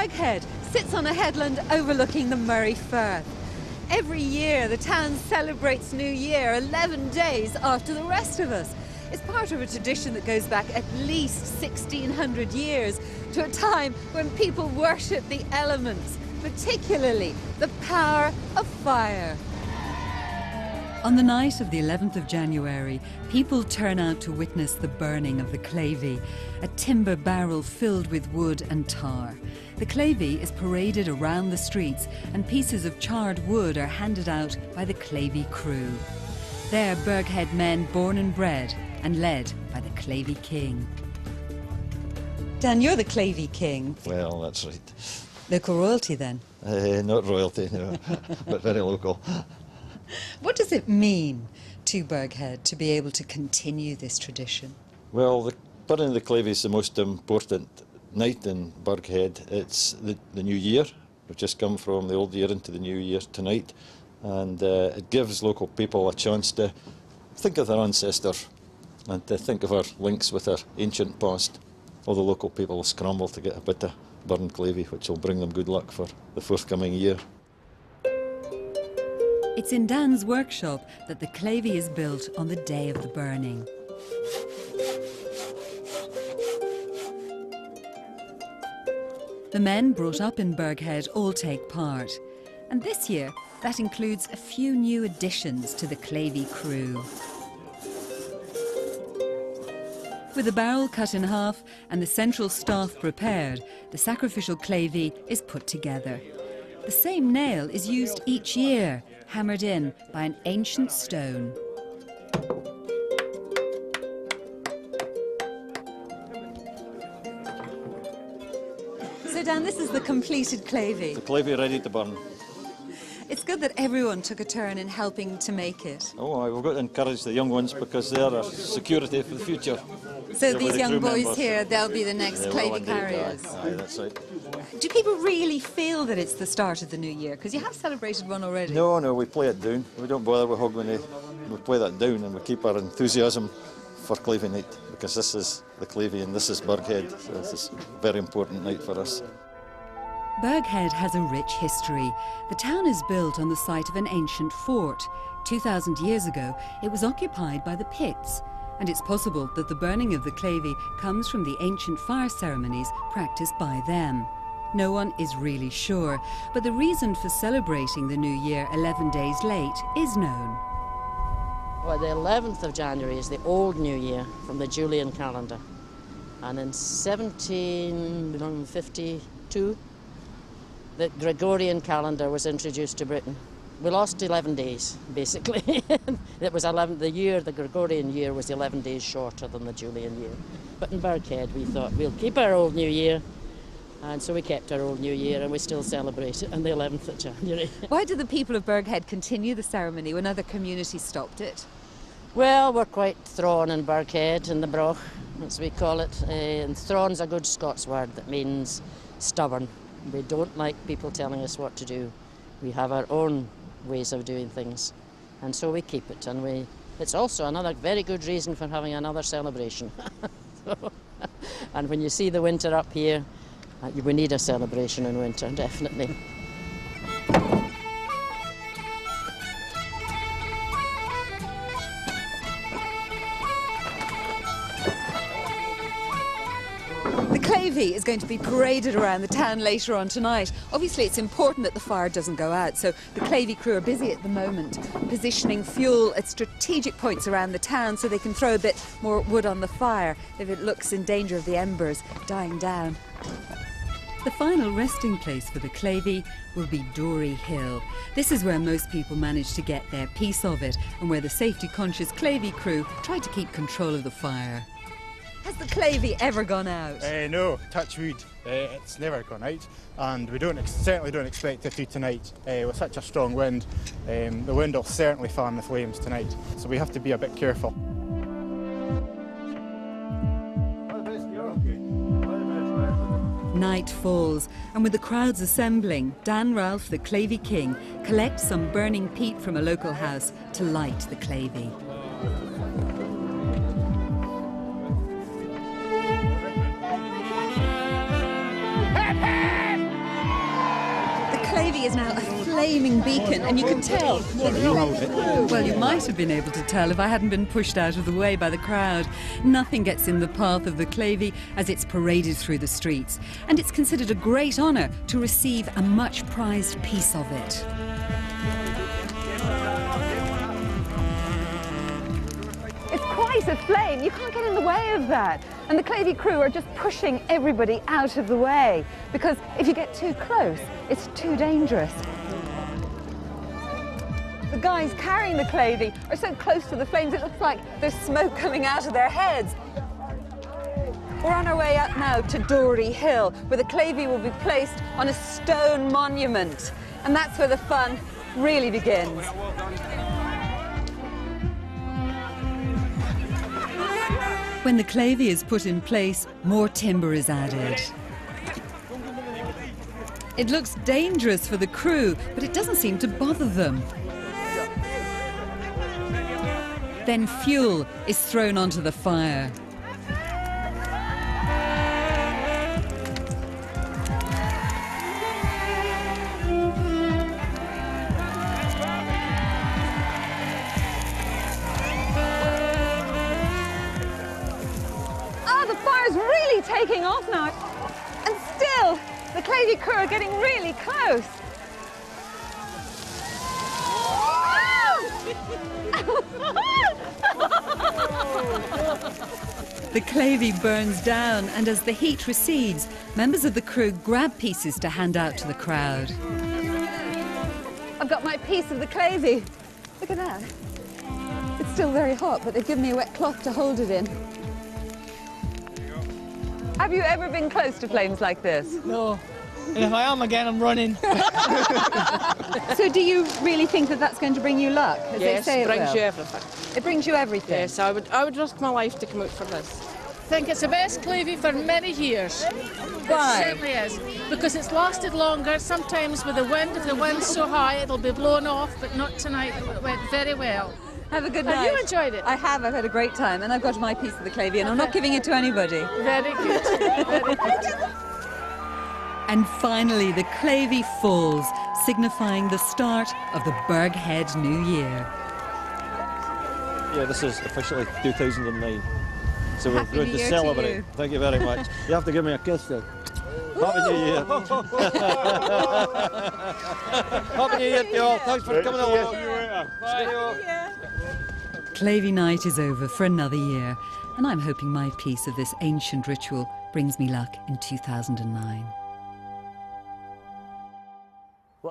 Burghead sits on a headland overlooking the Murray Firth. Every year the town celebrates New Year 11 days after the rest of us. It's part of a tradition that goes back at least 1600 years to a time when people worshipped the elements, particularly the power of fire. On the night of the 11th of January, people turn out to witness the burning of the Clavie, a timber barrel filled with wood and tar. The Clavie is paraded around the streets and pieces of charred wood are handed out by the Clavie crew. They're Burghead men born and bred and led by the Clavie King. Dan, you're the Clavie King. Well, that's right. Local royalty then? Not royalty, no, but very local. What does it mean to Burghead to be able to continue this tradition? Well, the burning of the Clavie is the most important night in Burghead. It's the new year. We've just come from the old year into the new year tonight, and it gives local people a chance to think of their ancestors and to think of our links with our ancient past. All the local people will scramble to get a bit of burned Clavie, which will bring them good luck for the forthcoming year. It's in Dan's workshop that the Clavie is built on the day of the burning. The men brought up in Burghead all take part, and this year that includes a few new additions to the Clavie crew. With the barrel cut in half and the central staff prepared, the sacrificial Clavie is put together. The same nail is used each year, hammered in by an ancient stone. So Dan, this is the completed Clavie. The Clavie ready to burn. It's good that everyone took a turn in helping to make it. Oh, we've got to encourage the young ones because they're our security for the future. So They're these young crew boys members. here, they'll be the next They will Clavie indeed, carriers. Aye, that's right. Do people really feel that it's the start of the new year? Because you have celebrated one already. No, we play it down. We don't bother with Hogmanay. We play that down and we keep our enthusiasm for Clavie night because this is the Clavie and this is Burghead. So this is a very important night for us. Burghead has a rich history. The town is built on the site of an ancient fort. 2,000 years ago, it was occupied by the Picts, and it's possible that the burning of the Clavie comes from the ancient fire ceremonies practiced by them. No one is really sure, but the reason for celebrating the new year 11 days late is known. Well, the 11th of January is the old New Year from the Julian calendar. And in 1752, the Gregorian calendar was introduced to Britain. We lost 11 days, basically. It was 11, the Gregorian year was 11 days shorter than the Julian year. But in Burghead, we thought we'll keep our old New Year. And so we kept our old New Year and we still celebrate it on the 11th of January. Why did the people of Burghead continue the ceremony when other communities stopped it? Well, we're quite thrawn in Burghead, in the broch, as we call it. And thrawn's a good Scots word that means stubborn. We don't like people telling us what to do. We have our own ways of doing things, and so we keep it. And it's also another very good reason for having another celebration. And when you see the winter up here, we need a celebration in winter, definitely. The Clavie is going to be paraded around the town later on tonight. Obviously, it's important that the fire doesn't go out, so the Clavie crew are busy at the moment positioning fuel at strategic points around the town so they can throw a bit more wood on the fire if it looks in danger of the embers dying down. The final resting place for the Clavie will be Dory Hill. This is where most people manage to get their piece of it and where the safety-conscious Clavie crew try to keep control of the fire. Has the Clavie ever gone out? No, touch wood. It's never gone out, and we certainly don't expect it to tonight. With such a strong wind, the wind will certainly fan the flames tonight, so we have to be a bit careful. Night falls, and with the crowds assembling, Dan Ralph, the Clavie King, collects some burning peat from a local house to light the Clavie. is now a flaming beacon, and you can tell. Well, you might have been able to tell if I hadn't been pushed out of the way by the crowd. Nothing gets in the path of the Clavie as it's paraded through the streets, and it's considered a great honour to receive a much prized piece of it. It's quite a flame. You can't get in the way of that. And the Clavie crew are just pushing everybody out of the way, because if you get too close, it's too dangerous. The guys carrying the Clavie are so close to the flames, it looks like there's smoke coming out of their heads. We're on our way up now to Dory Hill, where the Clavie will be placed on a stone monument. And that's where the fun really begins. When the Clavie is put in place, more timber is added. It looks dangerous for the crew, but it doesn't seem to bother them. Then fuel is thrown onto the fire. Really taking off now, and still the Clavie crew are getting really close. The Clavie burns down, and as the heat recedes, members of the crew grab pieces to hand out to the crowd. I've got my piece of the Clavie. Look at that. It's still very hot, but they've given me a wet cloth to hold it in. Have you ever been close to flames like this? No. And if I am again, I'm running. So do you really think that that's going to bring you luck? As Yes, they say it brings will? you everything. It brings you everything? Yes, I would risk my life to come out for this. I think it's the best Clavie for many years. Why? It certainly is. Because it's lasted longer. Sometimes with the wind, if the wind's so high, it'll be blown off, but not tonight. It went very well. Have a good night. Have you enjoyed it? I have. I've had a great time, and I've got my piece of the Clavie, and I'm not giving it to anybody. Very good. Very good. And finally, the Clavie falls, signifying the start of the Burghead New Year. Yeah, this is officially 2009. So we're Happy going New to Year to celebrate. you. Thank you very much. You have to give me a kiss then. Happy New Year. Happy New Year to you all. Thanks for coming along. Bye. Clavie night is over for another year, and I'm hoping my piece of this ancient ritual brings me luck in 2009.